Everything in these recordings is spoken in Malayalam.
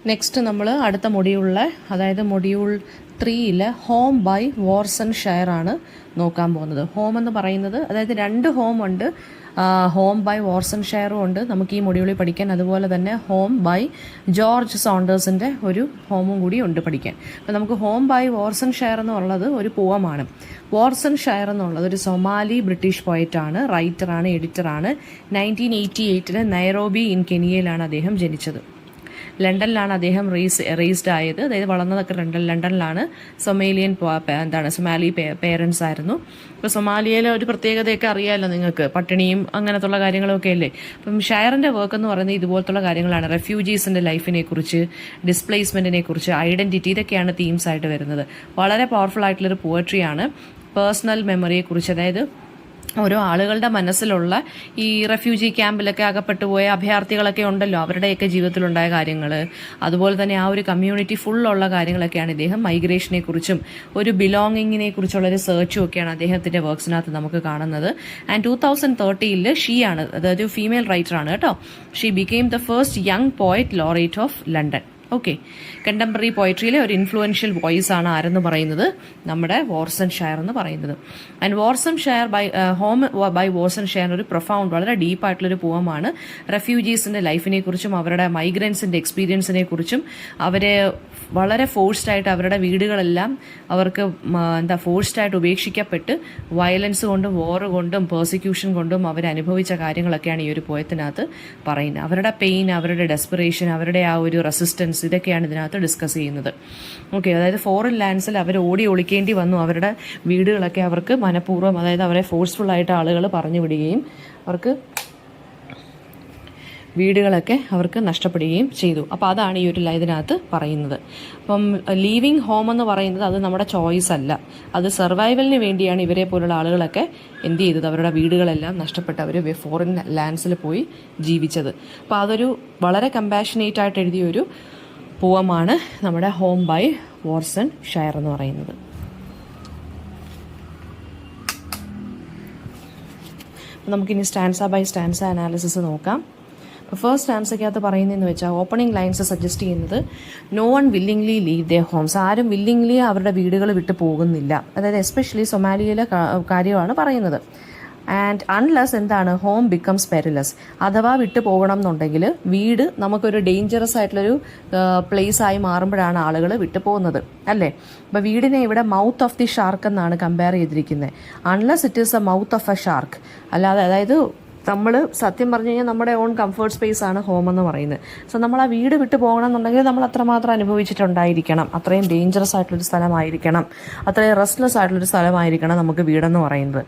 നെക്സ്റ്റ് നമ്മൾ അടുത്ത മൊഡ്യൂളിലെ അതായത് module 3 home by Warsan share ആണ് നോക്കാൻ പോകുന്നത്. ഹോം എന്ന് പറയുന്നത് അതായത് 2 ഹോം ഉണ്ട്, ഹോം ബൈ വോർസൺ ഷെയറും ഉണ്ട് നമുക്ക് ഈ മൊഡ്യൂളിൽ പഠിക്കാൻ. അതുപോലെ തന്നെ ഹോം ബൈ ജോർജ് സോണ്ടേഴ്സിൻ്റെ ഒരു ഹോമും കൂടി ഉണ്ട് പഠിക്കാൻ. അപ്പോൾ നമുക്ക് ഹോം ബൈ വോർസൺ ഷെയർ എന്നുള്ളത് ഒരു പോവമാണ്. വോർസൺ ഷെയർ എന്നുള്ളത് ഒരു സൊമാലി ബ്രിട്ടീഷ് പോയറ്റാണ്, റൈറ്ററാണ്, എഡിറ്ററാണ്. 1988 നൈറോബി ഇൻ കെനിയയിലാണ് അദ്ദേഹം ജനിച്ചത്. ലണ്ടനിലാണ് അദ്ദേഹം റേസ്ഡ് ആയത്, അതായത് വളർന്നതൊക്കെ ലണ്ടനിലാണ്. സൊമാലി പേരൻസ് ആയിരുന്നു. ഇപ്പോൾ സൊമാലിയയിലെ ഒരു പ്രത്യേകതയൊക്കെ അറിയാമല്ലോ നിങ്ങൾക്ക്, പട്ടിണിയും അങ്ങനത്തുള്ള കാര്യങ്ങളൊക്കെ അല്ലേ. അപ്പം ഷെയറിൻ്റെ വർക്ക് എന്ന് പറയുന്നത് ഇതുപോലത്തുള്ള കാര്യങ്ങളാണ്. റെഫ്യൂജീസിൻ്റെ ലൈഫിനെ കുറിച്ച്, ഡിസ്പ്ലേസ്മെൻറ്റിനെ കുറിച്ച്, ഐഡൻറ്റിറ്റി, ഇതൊക്കെയാണ് തീംസ് ആയിട്ട് വരുന്നത്. വളരെ പവർഫുൾ ആയിട്ടുള്ളൊരു പോയട്രിയാണ്. പേഴ്സണൽ മെമ്മറിയെക്കുറിച്ച്, അതായത് ഓരോ ആളുകളുടെ മനസ്സിലുള്ള ഈ റെഫ്യൂജി ക്യാമ്പിലൊക്കെ അകപ്പെട്ടു പോയ അഭയാർത്ഥികളൊക്കെ ഉണ്ടല്ലോ, അവരുടെയൊക്കെ ജീവിതത്തിലുണ്ടായ കാര്യങ്ങൾ, അതുപോലെ തന്നെ ആ ഒരു കമ്മ്യൂണിറ്റി ഫുള്ളുള്ള കാര്യങ്ങളൊക്കെയാണ് ഇദ്ദേഹം മൈഗ്രേഷനെ കുറിച്ചും ഒരു ബിലോങ്ങിങ്ങിനെ കുറിച്ചുള്ളൊരു സെർച്ചും ഒക്കെയാണ് അദ്ദേഹത്തിൻ്റെ വർക്ക്സിനകത്ത് നമുക്ക് കാണുന്നത്. ആൻഡ് 2013 ഷീയാണ്, അതായത് ഫീമെയിൽ റൈറ്ററാണ് കേട്ടോ. She became the first young poet laureate of London. Okay, contemporary പോയട്രിയിലെ ഒരു ഇൻഫ്ലുവൻഷ്യൽ വോയിസ് ആണ് ആരെന്ന് പറയുന്നത്, നമ്മുടെ വോർസൺ ഷെയർ എന്ന് പറയുന്നത്. And Warsan Shire home by Warsan Shire ഒരു പ്രൊഫൗണ്ട്, വളരെ ഡീപ്പായിട്ടുള്ളൊരു പോവമാണ്. റെഫ്യൂജീസിൻ്റെ ലൈഫിനെ കുറിച്ചും അവരുടെ മൈഗ്രൻസിൻ്റെ എക്സ്പീരിയൻസിനെ കുറിച്ചും, അവരെ വളരെ ഫോഴ്സ്ഡ് ആയിട്ട് അവരുടെ വീടുകളെല്ലാം അവർക്ക് ഫോഴ്സ്ഡായിട്ട് ഉപേക്ഷിക്കപ്പെട്ട് വയലൻസ് കൊണ്ടും വോർ കൊണ്ടും പേഴ്സിക്യൂഷൻ കൊണ്ടും അവരനുഭവിച്ച കാര്യങ്ങളൊക്കെയാണ് ഈ ഒരു പോയത്തിനകത്ത് പറയുന്നത്. അവരുടെ പെയിൻ, അവരുടെ ഡെസ്പിറേഷൻ, അവരുടെ ആ ഒരു റെസിസ്റ്റൻസ്, ഇതൊക്കെയാണ് ഇതിനകത്ത് ഡിസ്കസ് ചെയ്യുന്നത്. ഓക്കെ, അതായത് ഫോറിൻ ലാൻഡ്സിൽ അവർ ഓടി ഒളിക്കേണ്ടി വന്നു. അവരുടെ വീടുകളൊക്കെ അവർക്ക് മനഃപൂർവ്വം, അതായത് അവരെ ഫോഴ്സ്ഫുള്ളായിട്ട് ആളുകൾ പറഞ്ഞു വിടുകയും അവർക്ക് വീടുകളൊക്കെ അവർക്ക് നഷ്ടപ്പെടുകയും ചെയ്തു. അപ്പോൾ അതാണ് ഈ ഒരു ഇതിനകത്ത് പറയുന്നത്. അപ്പം ലീവിങ് ഹോം എന്ന് പറയുന്നത് അത് നമ്മുടെ ചോയ്സ് അല്ല, അത് സർവൈവലിന് വേണ്ടിയാണ് ഇവരെ പോലുള്ള ആളുകളൊക്കെ എന്ത് ചെയ്തത്, അവരുടെ വീടുകളെല്ലാം നഷ്ടപ്പെട്ട് അവർ ഫോറിൻ ലാൻഡ്സിൽ പോയി ജീവിച്ചത്. അപ്പോൾ അതൊരു വളരെ കമ്പാഷനേറ്റ് ആയിട്ട് എഴുതിയൊരു പോവമാണ് നമ്മുടെ ഹോം ബൈ വോർസൺ ഷെയർ എന്ന് പറയുന്നത്. നമുക്കിനി സ്റ്റാൻസ ബൈ സ്റ്റാൻസ അനാലിസിസ് നോക്കാം. അപ്പോൾ ഫസ്റ്റ് ആൻസറിക്കകത്ത് പറയുന്നതെന്ന് വെച്ചാൽ ഓപ്പണിംഗ് ലൈൻസ് സജസ്റ്റ് ചെയ്യുന്നത് no one willingly leave their homes, ആരും വില്ലിംഗ്ലി അവരുടെ വീടുകൾ വിട്ടു പോകുന്നില്ല. അതായത് എസ്പെഷ്യലി സൊമാലിയയിലെ കാര്യമാണ് പറയുന്നത്. ആൻഡ് അൺലെസ് എന്താണ്, ഹോം ബിക്കംസ് പെരിലസ്, അഥവാ വിട്ടു പോകണം എന്നുണ്ടെങ്കിൽ വീട് നമുക്കൊരു ഡേഞ്ചറസ് ആയിട്ടുള്ളൊരു പ്ലേസ് ആയി മാറുമ്പോഴാണ് ആളുകൾ വിട്ടു പോകുന്നത്, അല്ലേ. അപ്പോൾ വീടിനെ ഇവിടെ മൗത്ത് ഓഫ് ദി ഷാർക്ക് എന്നാണ് കമ്പയർ ചെയ്തിരിക്കുന്നത്. Unless it is A mouth of A shark, അല്ലാതെ അതായത് നമ്മൾ സത്യം പറഞ്ഞു കഴിഞ്ഞാൽ നമ്മുടെ ഓൺ കംഫർട്ട് സ്പേസ് ആണ് ഹോം എന്ന് പറയുന്നത്. സോ നമ്മൾ ആ വീട് വിട്ടു പോകണം എന്നുണ്ടെങ്കിൽ നമ്മൾ അത്രമാത്രം അനുഭവിച്ചിട്ടുണ്ടായിരിക്കണം, അത്രയും ഡേഞ്ചറസ് ആയിട്ടുള്ളൊരു സ്ഥലമായിരിക്കണം, അത്രയും റെസ്റ്റ്ലെസ് ആയിട്ടുള്ളൊരു സ്ഥലമായിരിക്കണം നമുക്ക് വീടെന്ന് പറയുന്നത്.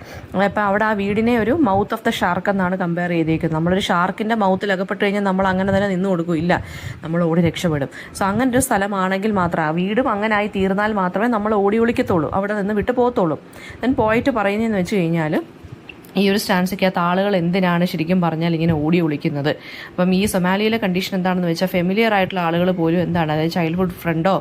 അപ്പോൾ അവിടെ ആ വീടിനെ ഒരു മൗത്ത് ഓഫ് ദ ഷാർക്ക് എന്നാണ് കമ്പയർ ചെയ്തേക്കുന്നത്. നമ്മളൊരു ഷാർക്കിൻ്റെ മൗത്തിൽ അകപ്പെട്ട് കഴിഞ്ഞാൽ നമ്മൾ അങ്ങനെ തന്നെ നിന്ന് കൊടുക്കില്ല, നമ്മൾ ഓടി രക്ഷപ്പെടും. സോ അങ്ങനെ ഒരു സ്ഥലമാണെങ്കിൽ മാത്രം, ആ വീടും അങ്ങനെ ആയി തീർന്നാൽ മാത്രമേ നമ്മൾ ഓടി ഒളിക്കത്തുള്ളൂ, അവിടെ നിന്ന് വിട്ടു പോകത്തുള്ളൂ. ദെൻ പോയിട്ട് പറയുന്നതെന്ന് വെച്ച് കഴിഞ്ഞാൽ, ഈ ഒരു സ്റ്റാൻസിക്കകത്ത് ആളുകൾ എന്തിനാണ് ശരിക്കും പറഞ്ഞാൽ ഇങ്ങനെ ഓടി ഒളിക്കുന്നത്. അപ്പം ഈ സൊമാലിയയിലെ കണ്ടീഷൻ എന്താണെന്ന് വെച്ചാൽ ഫെമിലിയർ ആയിട്ടുള്ള ആളുകൾ പോലും എന്താണ്, അതായത് ചൈൽഡ്ഹുഡ് ഫ്രണ്ടോ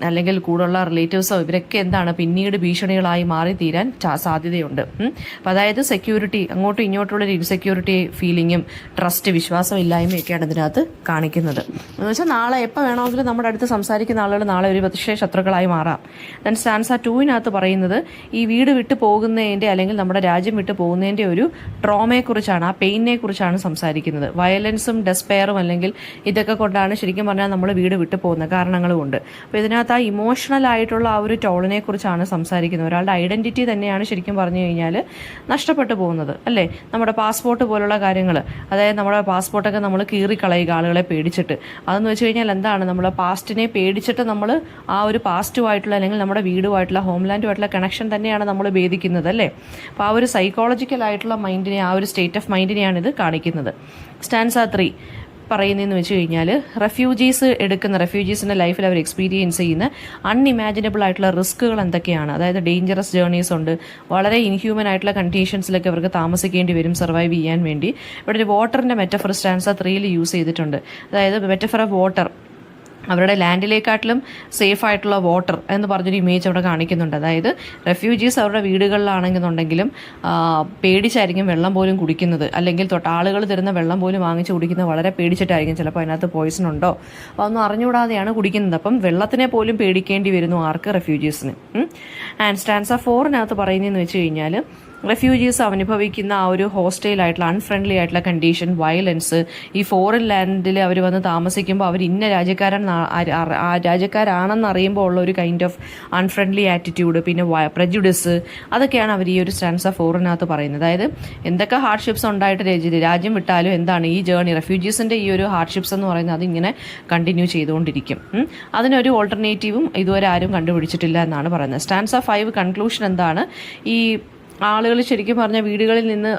അല്ലെങ്കിൽ കൂടുള്ള റിലേറ്റീവ്സോ ഇവരൊക്കെ എന്താണ് പിന്നീട് ഭീഷണികളായി മാറി തീരാൻ സാധ്യതയുണ്ട്. അപ്പം അതായത് സെക്യൂരിറ്റി, അങ്ങോട്ടും ഇങ്ങോട്ടുള്ളൊരു ഇൻസെക്യൂരിറ്റി ഫീലിങ്ങും ട്രസ്റ്റ്, വിശ്വാസമില്ലായ്മയൊക്കെയാണ് ഇതിനകത്ത് കാണിക്കുന്നത്. എന്ന് വെച്ചാൽ നാളെ എപ്പോൾ വേണമെങ്കിലും നമ്മുടെ അടുത്ത് സംസാരിക്കുന്ന ആളുകൾ നാളെ ഒരു പക്ഷേ ശത്രുക്കളായി മാറാം. ദെൻ സ്റ്റാൻസ 2 പറയുന്നത് ഈ വീട് വിട്ടു പോകുന്നതിൻ്റെ അല്ലെങ്കിൽ നമ്മുടെ രാജ്യം വിട്ടു പോകുന്നതിൻ്റെ ഒരു ട്രോമയെക്കുറിച്ചാണ്, ആ പെയിനെ കുറിച്ചാണ് സംസാരിക്കുന്നത്. വയലൻസും ഡെസ്പെയറും അല്ലെങ്കിൽ ഇതൊക്കെ കൊണ്ടാണ് ശരിക്കും പറഞ്ഞാൽ നമ്മൾ വീട് വിട്ടു പോകുന്ന കാരണങ്ങൾ കൊണ്ട്. അപ്പോൾ ഇതിനകത്ത് ആ ഇമോഷണൽ ആയിട്ടുള്ള ആ ഒരു ടോളിനെ കുറിച്ചാണ് സംസാരിക്കുന്നത്. ഒരാളുടെ ഐഡൻറ്റിറ്റി തന്നെയാണ് ശരിക്കും പറഞ്ഞു കഴിഞ്ഞാൽ നഷ്ടപ്പെട്ടു പോകുന്നത്, അല്ലേ. നമ്മുടെ പാസ്പോർട്ട് പോലുള്ള കാര്യങ്ങൾ, അതായത് നമ്മുടെ പാസ്പോർട്ടൊക്കെ നമ്മൾ കീറിക്കളയുക ആളുകളെ പേടിച്ചിട്ട്. അതെന്ന് വെച്ച് കഴിഞ്ഞാൽ എന്താണ്, നമ്മൾ പാസ്റ്റിനെ പേടിച്ചിട്ട് നമ്മൾ ആ ഒരു പാസ്റ്റുമായിട്ടുള്ള അല്ലെങ്കിൽ നമ്മുടെ വീടുമായിട്ടുള്ള ഹോംലാൻഡുമായിട്ടുള്ള കണക്ഷൻ തന്നെയാണ് നമ്മൾ ഭേദിക്കുന്നത്, അല്ലേ. അപ്പോൾ ആ ഒരു സൈക്കോളജിക്കലായിട്ടുള്ള മൈൻഡിനെ, ആ ഒരു സ്റ്റേറ്റ് ഓഫ് മൈൻഡിനെയാണ് ഇത് കാണിക്കുന്നത്. സ്റ്റാൻസ 3 പറയുന്നതെന്ന് വെച്ച് കഴിഞ്ഞാൽ റെഫ്യൂജീസിൻ്റെ ലൈഫിൽ അവർ എക്സ്പീരിയൻസ് ചെയ്യുന്ന അൺഇമാജിനബിൾ ആയിട്ടുള്ള റിസ്ക്കുകൾ എന്തൊക്കെയാണ്. അതായത് ഡേഞ്ചറസ് ജേർണീസ് ഉണ്ട്, വളരെ ഇൻഹ്യൂമൻ ആയിട്ടുള്ള കണ്ടീഷൻസിലൊക്കെ അവർക്ക് താമസിക്കേണ്ടി വരും സർവൈവ് ചെയ്യാൻ വേണ്ടി. ഇവിടെ ഒരു വാട്ടറിൻ്റെ മെറ്റഫർ സ്റ്റാൻസ 3 യൂസ് ചെയ്തിട്ടുണ്ട്. അതായത് മെറ്റഫർ ഓഫ് വാട്ടർ, അവരുടെ ലാൻഡിലേക്കാട്ടിലും സേഫ് ആയിട്ടുള്ള വാട്ടർ എന്ന് പറഞ്ഞൊരു ഇമേജ് അവിടെ കാണിക്കുന്നുണ്ട്. അതായത് റെഫ്യൂജീസ് അവരുടെ വീടുകളിലാണെന്നുണ്ടെങ്കിലും പേടിച്ചായിരിക്കും വെള്ളം പോലും കുടിക്കുന്നത്, അല്ലെങ്കിൽ ആളുകൾ തരുന്ന വെള്ളം പോലും വാങ്ങിച്ച് കുടിക്കുന്നത് വളരെ പേടിച്ചിട്ടായിരിക്കും. ചിലപ്പോൾ അതിനകത്ത് പോയിസൺ ഉണ്ടോ അതൊന്നും അറിഞ്ഞുകൂടാതെയാണ് കുടിക്കുന്നത്. അപ്പം വെള്ളത്തിനെ പോലും പേടിക്കേണ്ടി വരുന്നു ആർക്ക്? റെഫ്യൂജീസിന്. ആൻഡ് സ്റ്റാൻസ 4-നകത്ത് പറയുന്നതെന്ന് വെച്ച് കഴിഞ്ഞാൽ റെഫ്യൂജീസ് അനുഭവിക്കുന്ന ആ ഒരു ഹോസ്റ്റൈൽ ആയിട്ടുള്ള അൺഫ്രണ്ട്ലി ആയിട്ടുള്ള കണ്ടീഷൻ, വയലൻസ്, ഈ ഫോറിൻ ലാൻഡിൽ അവർ വന്ന് താമസിക്കുമ്പോൾ അവർ ഇന്ന രാജ്യക്കാരാണെന്ന് അറിയുമ്പോൾ ഉള്ള ഒരു കൈൻഡ് ഓഫ് അൺഫ്രണ്ട്ലി ആറ്റിറ്റ്യൂഡ്, പിന്നെ പ്രജുഡിസ്, അതൊക്കെയാണ് അവർ ഈ ഒരു സ്റ്റാൻസ 4-നകത്ത് പറയുന്നത്. അതായത് എന്തൊക്കെ ഹാർഡ്ഷിപ്സ് ഉണ്ടായിട്ട് രാജ്യം വിട്ടാലും എന്താണ് ഈ ജേർണി, റെഫ്യൂജീസിന്റെ ഈ ഒരു ഹാർഡ്ഷിപ്സ് എന്ന് പറയുന്നത് അതിങ്ങനെ കണ്ടിന്യൂ ചെയ്തുകൊണ്ടിരിക്കും. അതിനൊരു ഓൾട്ടർനേറ്റീവും ഇതുവരെ ആരും കണ്ടുപിടിച്ചിട്ടില്ല എന്നാണ് പറയുന്നത്. സ്റ്റാൻസ 5 കൺക്ലൂഷൻ എന്താണ്? ഈ ആളുകൾ ശരിക്കും പറഞ്ഞാൽ വീടുകളിൽ നിന്ന്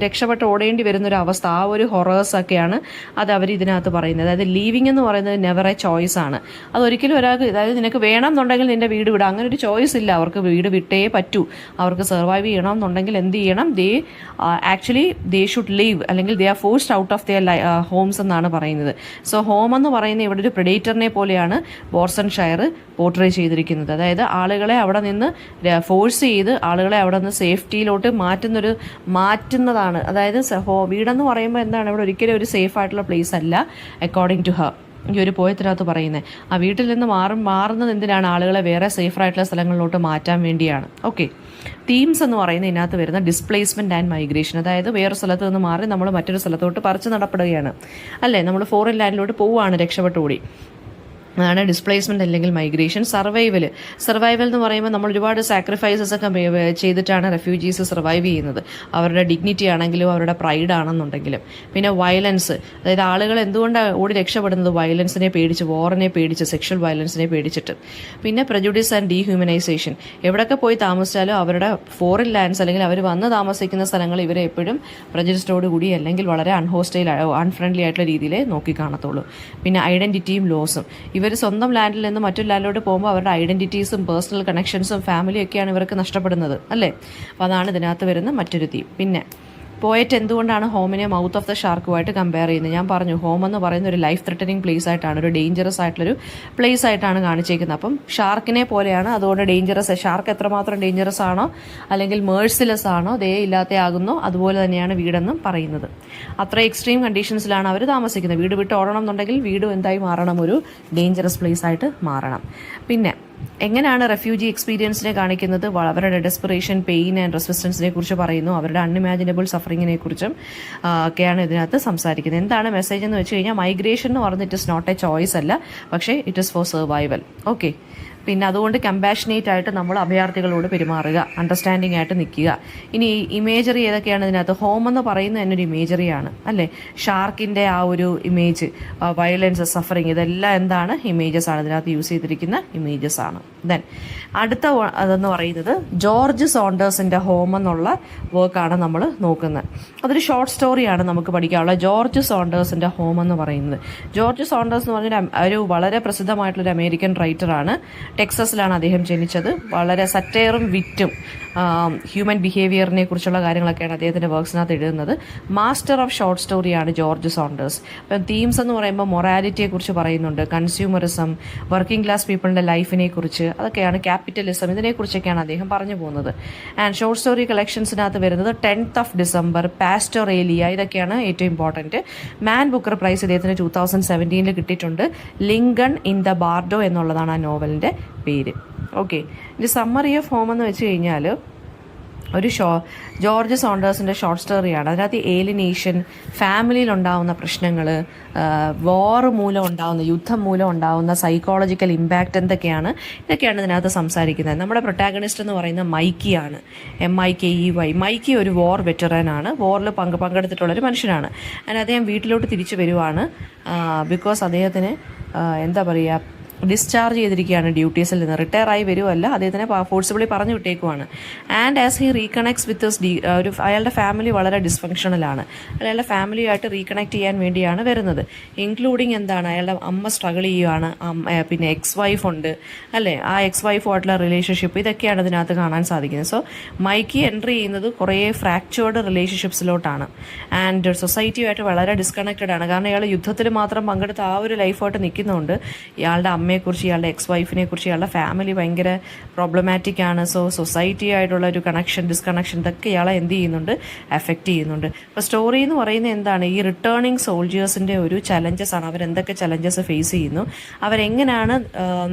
രക്ഷപ്പെട്ട് ഓടേണ്ടി വരുന്നൊരു അവസ്ഥ, ആ ഒരു ഹൊറേഴ്സൊക്കെയാണ് അത് അവർ ഇതിനകത്ത് പറയുന്നത്. അതായത് ലീവിങ് എന്ന് പറയുന്നത് നെവർ എ ചോയ്സ് ആണ്. അതൊരിക്കലും ഒരാൾക്ക്, അതായത് നിനക്ക് വേണം എന്നുണ്ടെങ്കിൽ നിന്റെ വീട് വിടാം, അങ്ങനെ ഒരു ചോയ്സ് ഇല്ല. അവർക്ക് വീട് വിട്ടേ പറ്റൂ. അവർക്ക് സർവൈവ് ചെയ്യണം എന്നുണ്ടെങ്കിൽ എന്ത് ചെയ്യണം? ദേ ഷുഡ് ലീവ്, അല്ലെങ്കിൽ they are forced out of their homes എന്നാണ് പറയുന്നത്. സോ ഹോം എന്ന് പറയുന്നത് ഇവിടെ ഒരു പ്രെഡേറ്ററിനെ പോലെയാണ് ബോർസൺ ഷയർ പോർട്രേ ചെയ്തിരിക്കുന്നത്. അതായത് ആളുകളെ അവിടെ നിന്ന് ഫോഴ്സ് ചെയ്ത് ആളുകളെ അവിടെ നിന്ന് സേഫ്റ്റിയിലോട്ട് മാറ്റുന്നതാണ്. അതായത് വീടെന്ന് പറയുമ്പോൾ എന്താണ്, ഇവിടെ ഒരിക്കലും ഒരു സേഫ് ആയിട്ടുള്ള പ്ലേസ് അല്ല അക്കോർഡിംഗ് ടു ഹർ. ഈ ഒരു പോയത്തിനകത്ത് പറയുന്നത് ആ വീട്ടിൽ നിന്ന് മാറുന്നത് എന്തിനാണ്? ആളുകളെ വേറെ സേഫറായിട്ടുള്ള സ്ഥലങ്ങളിലോട്ട് മാറ്റാൻ വേണ്ടിയാണ്. ഓക്കെ, തീംസ് എന്ന് പറയുന്നത് ഇതിനകത്ത് വരുന്ന ഡിസ്പ്ലേസ്മെൻറ്റ് ആൻഡ് മൈഗ്രേഷൻ. അതായത് വേറെ സ്ഥലത്ത് നിന്ന് മാറി നമ്മൾ മറ്റൊരു സ്ഥലത്തോട്ട് പറിച്ച് നടപ്പെടുകയാണ്, അല്ലേ? നമ്മൾ ഫോറിൻ ലാൻഡിലോട്ട് പോവുകയാണ് രക്ഷപ്പെട്ടോടി. അതാണ് ഡിസ്പ്ലേസ്മെൻറ്റ് അല്ലെങ്കിൽ മൈഗ്രേഷൻ. സർവൈവൽ എന്ന് പറയുമ്പോൾ നമ്മൾ ഒരുപാട് സാക്രിഫൈസസ് ഒക്കെ ചെയ്തിട്ടാണ് റെഫ്യൂജീസ് സർവൈവ് ചെയ്യുന്നത്. അവരുടെ ഡിഗ്നിറ്റി ആണെങ്കിലും അവരുടെ പ്രൈഡ് ആണെന്നുണ്ടെങ്കിലും. പിന്നെ വയലൻസ്, അതായത് ആളുകൾ എന്തുകൊണ്ടാണ് ഓടി രക്ഷപ്പെടുന്നത്? വയലൻസിനെ പേടിച്ച്, വാറിനെ പേടിച്ച്, സെക്ഷൽ വയലൻസിനെ പേടിച്ചിട്ട്. പിന്നെ പ്രജുഡിസ് ആൻഡ് ഡീഹ്യൂമനൈസേഷൻ. എവിടെയൊക്കെ പോയി താമസിച്ചാലും അവരുടെ ഫോറിൻ ലാൻഡ്സ് അല്ലെങ്കിൽ അവർ വന്ന് താമസിക്കുന്ന സ്ഥലങ്ങൾ ഇവരെ എപ്പോഴും പ്രജുഡിസ്റ്റോട് കൂടി അല്ലെങ്കിൽ വളരെ അൺഫ്രണ്ട്ലി ആയിട്ടുള്ള രീതിയിൽ നോക്കി കാണത്തുള്ളൂ. പിന്നെ ഐഡൻറ്റിറ്റിയും ലോസും. ഇവർ സ്വന്തം ലാൻഡിൽ നിന്ന് മറ്റൊരു ലാൻഡിലോട്ട് പോകുമ്പോൾ അവരുടെ ഐഡൻറ്റിറ്റീസും പേഴ്സണൽ കണക്ഷൻസും ഫാമിലിയൊക്കെയാണ് ഇവർക്ക് നഷ്ടപ്പെടുന്നത്, അല്ലേ? അപ്പോൾ അതാണ് ഇതിനകത്ത് വരുന്ന മറ്റൊരു തീം. പിന്നെ പോയറ്റ് എന്തുകൊണ്ടാണ് ഹോമിനെ മൗത്ത് ഓഫ് ദ ഷാർക്കുമായിട്ട് കമ്പയർ ചെയ്യുന്നത്? ഞാൻ പറഞ്ഞു, ഹോം എന്ന് പറയുന്ന ഒരു ലൈഫ് ത്രെറ്റനിങ് പ്ലേസ് ആയിട്ടാണ്, ഒരു ഡേഞ്ചറസ് ആയിട്ടുള്ളൊരു പ്ലേസ് ആയിട്ടാണ് കാണിച്ചേക്കുന്നത്. അപ്പം ഷാർക്കിനെ പോലെയാണ്, അതുകൊണ്ട് ഡേഞ്ചറസ്. ഷാർക്ക് എത്രമാത്രം ഡേഞ്ചറസ് ആണോ അല്ലെങ്കിൽ മേഴ്സിലെസ് ആണോ, ദയയില്ലാത്തയാകുന്നോ, അതുപോലെ തന്നെയാണ് വീടെന്നും പറയുന്നത്. അത്ര എക്സ്ട്രീം കണ്ടീഷൻസിലാണ് അവർ താമസിക്കുന്നത്. വീട് വിട്ട് ഓടണം എന്നുണ്ടെങ്കിൽ വീട് എന്തായി മാറണം? ഒരു ഡേഞ്ചറസ് പ്ലേസ് ആയിട്ട് മാറണം. പിന്നെ എങ്ങനെയാണ് റെഫ്യൂജി എക്സ്പീരിയൻസിനെ കാണിക്കുന്നത്? അവരുടെ ഡെസ്പിറേഷൻ, പെയിൻ ആൻഡ് റെസിസ്റ്റൻസിനെ കുറിച്ച് പറയുന്നു. അവരുടെ അൺഇമാജിനബിൾ സഫറിങ്ങിനെ കുറിച്ചും ഒക്കെയാണ് ഇതിനകത്ത് സംസാരിക്കുന്നത്. എന്താണ് മെസ്സേജ് എന്ന് വെച്ച് കഴിഞ്ഞാൽ, മൈഗ്രേഷൻ എന്ന് പറഞ്ഞിട്ട് it is not a choice അല്ല, പക്ഷേ it is for survival. Okay, പിന്നെ അതുകൊണ്ട് കമ്പാഷനേറ്റ് ആയിട്ട് നമ്മൾ അഭയാർത്ഥികളോട് പെരുമാറുക, അണ്ടർസ്റ്റാൻഡിങ് ആയിട്ട് നിൽക്കുക. ഇനി ഇമേജറി ഏതൊക്കെയാണ് ഇതിനകത്ത്? ഹോം എന്ന് പറയുന്നത് തന്നെ ഒരു ഇമേജറിയാണ്, അല്ലേ? ഷാർക്കിൻ്റെ ആ ഒരു ഇമേജ്, വയലൻസ്, സഫറിങ്, ഇതെല്ലാം എന്താണ്? ഇമേജസ് ആണ്. ഇതിനകത്ത് യൂസ് ചെയ്തിരിക്കുന്ന ഇമേജസ് ആണ്. ദെൻ അടുത്ത അതെന്ന് പറയുന്നത് ജോർജ് സോണ്ടേഴ്സിൻ്റെ ഹോം എന്നുള്ള വർക്കാണ് നമ്മൾ നോക്കുന്നത്. അതൊരു ഷോർട്ട് സ്റ്റോറിയാണ് നമുക്ക് പഠിക്കാനുള്ള. ജോർജ് സോണ്ടേഴ്സിൻ്റെ ഹോം എന്ന് പറയുന്നത്. ജോർജ് സോണ്ടേഴ്സ് എന്ന് പറഞ്ഞാൽ ഒരു വളരെ പ്രസിദ്ധമായിട്ടുള്ളൊരു അമേരിക്കൻ റൈറ്ററാണ്. ടെക്സസിലാണ് അദ്ദേഹം ജനിച്ചത്. വളരെ സറ്റയറും വിറ്റും ഹ്യൂമൻ ബിഹേവിയറിനെ കുറിച്ചുള്ള കാര്യങ്ങളൊക്കെയാണ് അദ്ദേഹത്തിൻ്റെ വർക്ക്സിനകത്ത് എഴുതുന്നത്. മാസ്റ്റർ ഓഫ് ഷോർട്ട് സ്റ്റോറിയാണ് ജോർജ് സോണ്ടേഴ്സ്. അപ്പം തീംസ് എന്ന് പറയുമ്പോൾ മൊറാലിറ്റിയെക്കുറിച്ച് പറയുന്നുണ്ട്, കൺസ്യൂമറിസം, വർക്കിംഗ് ക്ലാസ് പീപ്പിളിൻ്റെ ലൈഫിനെ കുറിച്ച്, അതൊക്കെയാണ് ക്യാപിറ്റലിസം, ഇതിനെക്കുറിച്ചൊക്കെയാണ് അദ്ദേഹം പറഞ്ഞു പോകുന്നത്. ആൻഡ് ഷോർട്ട് സ്റ്റോറി കളക്ഷൻസിനകത്ത് വരുന്നത് 10th of December, പാസ്റ്റോറേലിയ, ഇതൊക്കെയാണ് ഏറ്റവും ഇമ്പോർട്ടൻറ്റ്. മാൻ ബുക്കർ പ്രൈസ് ഇദ്ദേഹത്തിന് 2017 കിട്ടിയിട്ടുണ്ട്. ലിങ്കൺ ഇൻ ദ ബാർഡോ എന്നുള്ളതാണ് ആ നോവലിൻ്റെ പേര്. ഓക്കെ, ഇത് സമ്മറി ഓഫ് ഹോം എന്ന് വെച്ച് കഴിഞ്ഞാൽ ഒരു ജോർജ് സോണ്ടേഴ്സിൻ്റെ ഷോർട്ട് സ്റ്റോറിയാണ്. അതിനകത്ത് ഏലിനേഷൻ, ഫാമിലിയിലുണ്ടാവുന്ന പ്രശ്നങ്ങൾ, വാർ മൂലം ഉണ്ടാവുന്ന, യുദ്ധം മൂലം ഉണ്ടാവുന്ന സൈക്കോളജിക്കൽ ഇമ്പാക്റ്റ് എന്തൊക്കെയാണ്, ഇതൊക്കെയാണ് ഇതിനകത്ത് സംസാരിക്കുന്നത്. നമ്മുടെ പ്രൊട്ടാഗണിസ്റ്റ് എന്ന് പറയുന്ന മൈക്കിയാണ്, MIKEY. മൈക്കി ഒരു വാർ വെറ്ററാനാണ്, വാറിൽ പങ്കെടുത്തിട്ടുള്ളൊരു മനുഷ്യനാണ്. അങ്ങനെ അദ്ദേഹം വീട്ടിലോട്ട് തിരിച്ചു വരുവാണ്. ബിക്കോസ് അദ്ദേഹത്തിന് എന്താ പറയുക, ഡിസ്ചാർജ് ചെയ്തിരിക്കുകയാണ് ഡ്യൂട്ടീസിൽ നിന്ന്, റിട്ടയർ ആയി വരുമല്ല, അദ്ദേഹത്തിനെ ഫോഴ്സിബിളി പറഞ്ഞു വിട്ടേക്കുവാണ്. ആൻഡ് ആസ് ഹി റീകണക്ട്സ് വിത്ത് അയാളുടെ ഫാമിലി വളരെ ഡിസ്ഫങ്ഷണലാണ്, അയാളുടെ ഫാമിലിയുമായിട്ട് റീകണക്ട് ചെയ്യാൻ വേണ്ടിയാണ് വരുന്നത്. ഇൻക്ലൂഡിങ് എന്താണ്, അയാളുടെ അമ്മ സ്ട്രഗിൾ ചെയ്യുകയാണ്, പിന്നെ എക്സ് വൈഫ് ഉണ്ട് അല്ലേ, ആ എക്സ് വൈഫുമായിട്ടുള്ള റിലേഷൻഷിപ്പ്, ഇതൊക്കെയാണ് ഇതിനകത്ത് കാണാൻ സാധിക്കുന്നത്. സോ മൈക്കി എൻട്രി ചെയ്യുന്നത് കുറേ ഫ്രാക്ചേർഡ് റിലേഷൻഷിപ്സിലോട്ടാണ്. ആൻഡ് സൊസൈറ്റിയുമായിട്ട് വളരെ ഡിസ്കണക്റ്റഡ് ആണ്. കാരണം ഇയാൾ യുദ്ധത്തിൽ മാത്രം പങ്കെടുത്ത് ആ ഒരു ലൈഫായിട്ട് നിൽക്കുന്നുണ്ട്. ഇയാളുടെ അമ്മയെക്കുറിച്ച്, ഇയാളുടെ എക്സ് വൈഫിനെ കുറിച്ച്, ഇയാളുടെ ഫാമിലി ഭയങ്കര പ്രോബ്ലമാറ്റിക് ആണ്. സോ സൊസൈറ്റി ആയിട്ടുള്ള ഒരു ഡിസ്കണക്ഷൻ ഇതൊക്കെ ഇയാളെ എന്ത് ചെയ്യുന്നുണ്ട്, എഫക്റ്റ് ചെയ്യുന്നുണ്ട്. അപ്പോൾ സ്റ്റോറി എന്ന് പറയുന്നത് എന്താണ്, ഈ റിട്ടേണിങ് സോൾജിയേഴ്സിൻ്റെ ഒരു ചലഞ്ചസ് ആണ്. അവരെന്തൊക്കെ ചലഞ്ചസ് ഫേസ് ചെയ്യുന്നു, അവരെങ്ങനെയാണ്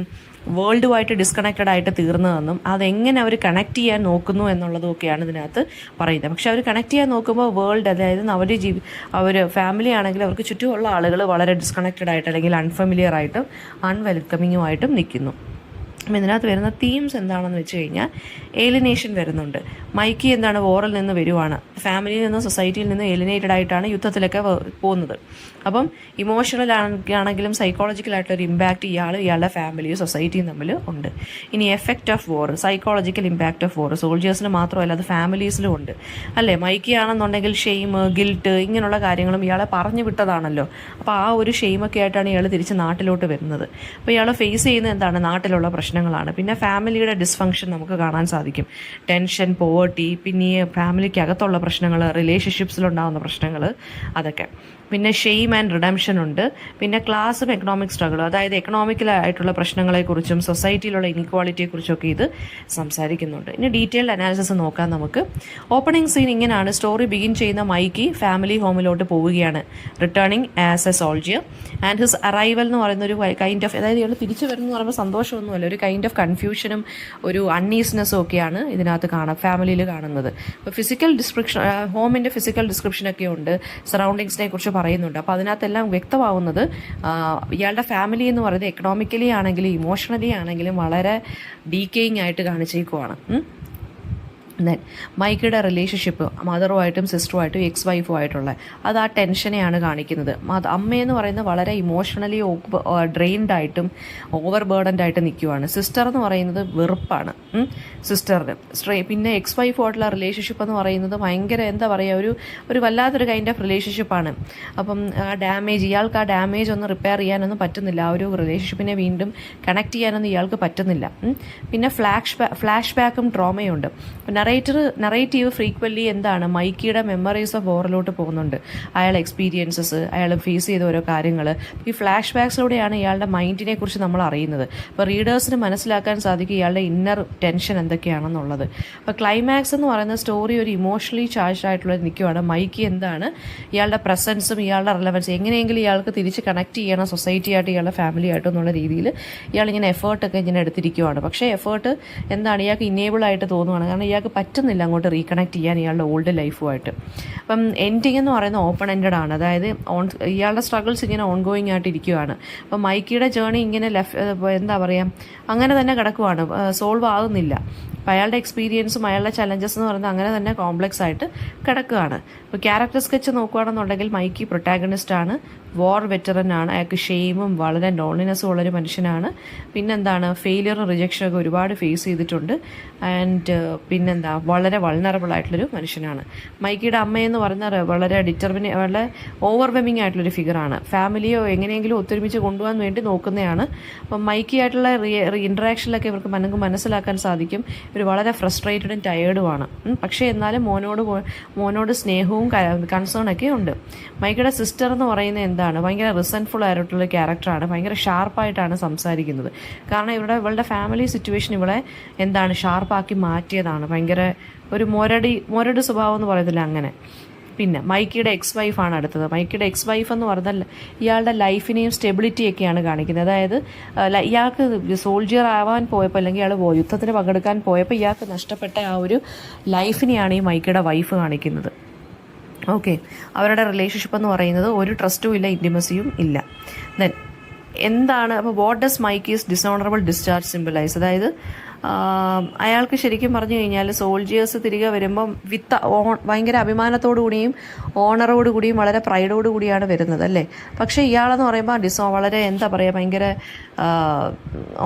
വേൾഡുമായിട്ട് ഡിസ്കണക്റ്റഡ് ആയിട്ട് തീർന്നതെന്നും അതെങ്ങനെ അവർ കണക്ട് ചെയ്യാൻ നോക്കുന്നു എന്നുള്ളതൊക്കെയാണ് ഇതിനകത്ത് പറയുന്നത്. പക്ഷെ അവർ കണക്ട് ചെയ്യാൻ നോക്കുമ്പോൾ വേൾഡ്, അതായത് അവർ ഫാമിലി ആണെങ്കിൽ അവർക്ക് ചുറ്റുമുള്ള ആളുകൾ വളരെ ഡിസ്കണക്റ്റഡ് ആയിട്ട് അല്ലെങ്കിൽ അൺഫെമിലിയർ ആയിട്ടും അൺവെൽക്കമിങ്ങുമായിട്ടും നിൽക്കുന്നു. ഇതിനകത്ത് വരുന്ന തീംസ് എന്താണെന്ന് വെച്ച് കഴിഞ്ഞാൽ ഏലിനേഷൻ വരുന്നുണ്ട്. മൈക്കി എന്താണ്, വോറിൽ നിന്ന് വരുവാണ്, ഫാമിലിയിൽ നിന്നും സൊസൈറ്റിയിൽ നിന്നും ഏലിനേറ്റഡ് ആയിട്ടാണ് യുദ്ധത്തിലൊക്കെ പോകുന്നത്. അപ്പം ഇമോഷണൽ ആണെങ്കിലും സൈക്കോളജിക്കലായിട്ടൊരു ഇമ്പാക്റ്റ് ഇയാളുടെ ഫാമിലിയും സൊസൈറ്റിയും തമ്മിൽ ഉണ്ട്. ഇനി effect of war, psychological impact of war സോൾജേഴ്സിന് മാത്രമല്ല അത് ഫാമിലീസിലും ഉണ്ട് അല്ലേ. മൈക്കി ആണെന്നുണ്ടെങ്കിൽ ഷെയിം, ഗിൽട്ട് ഇങ്ങനെയുള്ള കാര്യങ്ങളും ഇയാളെ പറഞ്ഞു വിട്ടതാണല്ലോ. അപ്പോൾ ആ ഒരു ഷെയിമൊക്കെ ആയിട്ടാണ് ഇയാൾ തിരിച്ച് നാട്ടിലോട്ട് വരുന്നത്. അപ്പോൾ ഇയാൾ ഫേസ് ചെയ്യുന്നത് എന്താണ്, നാട്ടിലുള്ള പ്രശ്നങ്ങളാണ്. പിന്നെ ഫാമിലിയുടെ ഡിസ്ഫങ്ഷൻ നമുക്ക് കാണാൻ സാധിക്കും. ടെൻഷൻ, പോവർട്ടി, പിന്നെ ഫാമിലിക്കകത്തുള്ള പ്രശ്നങ്ങൾ, റിലേഷൻഷിപ്സിലുണ്ടാകുന്ന പ്രശ്നങ്ങൾ, അതൊക്കെ. പിന്നെ ഷെയിം ആൻഡ് റിഡംഷൻ ഉണ്ട്. പിന്നെ ക്ലാസ്സും എക്കണോമിക് സ്ട്രഗിളും, അതായത് എക്കണോമിക്കലായിട്ടുള്ള പ്രശ്നങ്ങളെക്കുറിച്ചും സൊസൈറ്റിയിലുള്ള ഇനിക്വാളിറ്റിയെക്കുറിച്ചൊക്കെ ഇത് സംസാരിക്കുന്നുണ്ട്. ഇനി ഡീറ്റെയിൽഡ് അനാലിസിസ് നോക്കാം നമുക്ക്. ഓപ്പണിംഗ് സീൻ ഇങ്ങനെയാണ്. സ്റ്റോറി ബിഗിൻ ചെയ്യുന്ന മൈക്കി ഫാമിലി ഹോമിലോട്ട് പോവുകയാണ്, returning as A soldier. And his arrival എന്ന് പറയുന്ന ഒരു കൈൻഡ് ഓഫ്, അതായത് ഇയാൾ തിരിച്ചു വരുന്നു പറയുമ്പോൾ സന്തോഷമൊന്നുമല്ല, ഒരു കൈൻഡ് ഓഫ് കൺഫ്യൂഷനും ഒരു അൺഈസ്നെസ്സും ഒക്കെയാണ് ഇതിനകത്ത് ഫാമിലിയിൽ കാണുന്നത്. അപ്പോൾ ഫിസിക്കൽ ഡിസ്ക്രിപ്ഷൻ, ഹോമിൻ്റെ ഫിസിക്കൽ ഡിസ്ക്രിപ്ഷനൊക്കെ ഉണ്ട്, സറൗണ്ടിങ്സിനെ കുറിച്ച് പറയുന്നുണ്ട്. അപ്പോൾ അതിനകത്തെല്ലാം വ്യക്തമാവുന്നത് ഇയാളുടെ ഫാമിലി എന്ന് പറയുന്നത് എക്കണോമിക്കലി ആണെങ്കിലും ഇമോഷണലി ആണെങ്കിലും വളരെ ഡീക്കേയിങ് ആയിട്ട് കാണിച്ചേക്കുവാണ്. ദെൻ മൈക്കിയുടെ റിലേഷൻഷിപ്പ് മദറുമായിട്ടും സിസ്റ്ററുമായിട്ടും എക്സ് വൈഫുമായിട്ടുള്ള അത് ആ ടെൻഷനെയാണ് കാണിക്കുന്നത്. അമ്മയെന്ന് പറയുന്നത് വളരെ ഇമോഷണലി ഡ്രെയിൻഡ് ആയിട്ടും ഓവർ ബേർഡൻഡ് ആയിട്ട് നിൽക്കുവാണ്. സിസ്റ്റർ എന്ന് പറയുന്നത് വെറുപ്പാണ് സിസ്റ്ററിന്. പിന്നെ എക്സ് വൈഫുമായിട്ടുള്ള റിലേഷൻഷിപ്പ് എന്ന് പറയുന്നത് ഭയങ്കര എന്താ പറയുക, ഒരു വല്ലാത്തൊരു കൈൻഡ് ഓഫ് റിലേഷൻഷിപ്പാണ്. അപ്പം ആ ഡാമേജ്, ഇയാൾക്ക് ആ ഡാമേജ് ഒന്ന് റിപ്പയർ ചെയ്യാനൊന്നും പറ്റുന്നില്ല, ആ ഒരു റിലേഷൻഷിപ്പിനെ വീണ്ടും കണക്ട് ചെയ്യാനൊന്നും ഇയാൾക്ക് പറ്റുന്നില്ല. പിന്നെ ഫ്ലാഷ് ബാക്കും ട്രോമയുണ്ട്. നറേറ്റീവ് ഫ്രീക്വൻലി എന്താണ്, മൈക്കിയുടെ മെമ്മറീസ് ഓഫ് വോറിലോട്ട് പോകുന്നുണ്ട്. അയാളുടെ എക്സ്പീരിയൻസസ്, അയാൾ ഫേസ് ചെയ്ത ഓരോ കാര്യങ്ങൾ, ഈ ഫ്ലാഷ് ബാക്സിലൂടെയാണ് ഇയാളുടെ മൈൻഡിനെ കുറിച്ച് നമ്മൾ അറിയുന്നത്. അപ്പോൾ റീഡേഴ്സിന് മനസ്സിലാക്കാൻ സാധിക്കും ഇയാളുടെ ഇന്നർ ടെൻഷൻ എന്തൊക്കെയാണെന്നുള്ളത്. അപ്പോൾ ക്ലൈമാക്സ് എന്ന് പറയുന്ന സ്റ്റോറി ഒരു ഇമോഷണലി ചാർജ്ഡ് ആയിട്ടുള്ള നിൽക്കുവാണ്. മൈക്കി എന്താണ്, ഇയാളുടെ പ്രസൻസും ഇയാളുടെ റിലവൻസ് എങ്ങനെയെങ്കിലും ഇയാൾക്ക് തിരിച്ച് കണക്ട് ചെയ്യണം സൊസൈറ്റിയായിട്ട്, ഇയാളുടെ ഫാമിലി ആയിട്ടും എന്നുള്ള രീതിയിൽ ഇയാളിങ്ങനെ എഫേർട്ടൊക്കെ ഇങ്ങനെ എടുത്തിരിക്കുവാണ്. പക്ഷേ എഫേർട്ട് എന്താണ്, ഇയാൾക്ക് ഇന്നേബിൾ ആയിട്ട് തോന്നുവാണ്. കാരണം ഇയാൾക്ക് പറ്റുന്നില്ല അങ്ങോട്ട് റീകണക്ട് ചെയ്യാൻ ഇയാളുടെ ഓൾഡ് ലൈഫുമായിട്ട്. അപ്പം എൻഡിങ് എന്ന് പറയുന്നത് ഓപ്പൺ എൻഡഡ് ആണ്, അതായത് ഇയാളുടെ സ്ട്രഗിൾസ് ഇങ്ങനെ ഓൺ ഗോയിങ് ആയിട്ട് ഇരിക്കുകയാണ്. അപ്പം മൈക്കിയുടെ ജേർണി ഇങ്ങനെ എന്താ പറയുക, അങ്ങനെ തന്നെ കിടക്കുവാണ്, സോൾവ് ആകുന്നില്ല. അപ്പോൾ അയാളുടെ എക്സ്പീരിയൻസും അയാളുടെ ചലഞ്ചസ് എന്ന് പറയുന്നത് അങ്ങനെ തന്നെ കോംപ്ലക്സ് ആയിട്ട് കിടക്കുകയാണ്. ഇപ്പോൾ ക്യാരക്ടർ സ്കെച്ച് നോക്കുകയാണെന്നുണ്ടെങ്കിൽ മൈക്കി പ്രൊട്ടാഗണിസ്റ്റ് ആണ്, വാർ വെറ്ററൻ ആണ്, അയാൾക്ക് ഷെയിമും വളരെ ലോൺലിനെസ്സും ഉള്ളൊരു മനുഷ്യനാണ്. പിന്നെന്താണ്, ഫെയിലിയറും റിജക്ഷനൊക്കെ ഒരുപാട് ഫേസ് ചെയ്തിട്ടുണ്ട്. ആൻഡ് പിന്നെന്താ, വളരെ വൾണറബിൾ ആയിട്ടുള്ളൊരു മനുഷ്യനാണ്. മൈക്കിയുടെ അമ്മയെന്ന് പറയുന്ന വളരെ വളരെ ഓവർവെമിങ് ആയിട്ടുള്ളൊരു ഫിഗറാണ്. ഫാമിലിയോ എങ്ങനെയെങ്കിലും ഒത്തൊരുമിച്ച് കൊണ്ടുപോകാൻ വേണ്ടി നോക്കുന്നതാണ്. അപ്പം മൈക്കി ആയിട്ടുള്ള ഇൻട്രാക്ഷനിലൊക്കെ ഇവർക്ക് മനസ്സിലാക്കാൻ സാധിക്കും ഇവർ വളരെ ഫ്രസ്ട്രേറ്റഡും ടയേർഡുമാണ്. പക്ഷേ എന്നാലും മോനോട് സ്നേഹവും കൺസേണൊക്കെ ഉണ്ട്. മൈക്കിയുടെ സിസ്റ്റർ എന്ന് പറയുന്നത് എന്താണ്, ഭയങ്കര റിസൻഫുൾ ആയിട്ടുള്ള ക്യാരക്ടറാണ്, ഭയങ്കര ഷാർപ്പായിട്ടാണ് സംസാരിക്കുന്നത്. കാരണം ഇവളുടെ ഫാമിലി സിറ്റുവേഷൻ ഇവളെ എന്താണ് ഷാർപ്പാക്കി മാറ്റിയതാണ്. ഭയങ്കര ഒരു മൊരട് സ്വഭാവം എന്ന് പറയത്തില്ല അങ്ങനെ. പിന്നെ മൈക്കിയുടെ എക്സ് വൈഫാണ് അടുത്തത്. മൈക്കിയുടെ എക്സ് വൈഫ് എന്ന് പറഞ്ഞാൽ ഇയാളുടെ ലൈഫിനെയും സ്റ്റെബിലിറ്റിയൊക്കെയാണ് കാണിക്കുന്നത്. അതായത് ഇയാൾക്ക് സോൾജിയർ ആവാൻ പോയപ്പോൾ, അല്ലെങ്കിൽ ഇയാൾ യുദ്ധത്തിന് പങ്കെടുക്കാൻ പോയപ്പോൾ ഇയാൾക്ക് നഷ്ടപ്പെട്ട ആ ഒരു ലൈഫിനെയാണ് ഈ മൈക്കിയുടെ വൈഫ് കാണിക്കുന്നത്. ഓക്കെ, അവരുടെ റിലേഷൻഷിപ്പ് എന്ന് പറയുന്നത് ഒരു ട്രസ്റ്റും ഇല്ല, ഇൻറ്റിമസിയും ഇല്ല. ദെൻ എന്താണ്, അപ്പോൾ വാട്ട് ഡസ് മൈക്കീസ് ഡിസോണറബിൾ ഡിസ്ചാർജ് സിംബലൈസ്, അതായത് അയാൾക്ക് ശരിക്കും പറഞ്ഞു കഴിഞ്ഞാൽ സോൾജിയേഴ്സ് തിരികെ വരുമ്പം ഭയങ്കര അഭിമാനത്തോടു കൂടിയും ഓണറോട് കൂടിയും വളരെ പ്രൈഡോട് കൂടിയാണ് വരുന്നത് അല്ലേ. പക്ഷേ ഇയാളെന്ന് പറയുമ്പോൾ വളരെ എന്താ പറയുക, ഭയങ്കര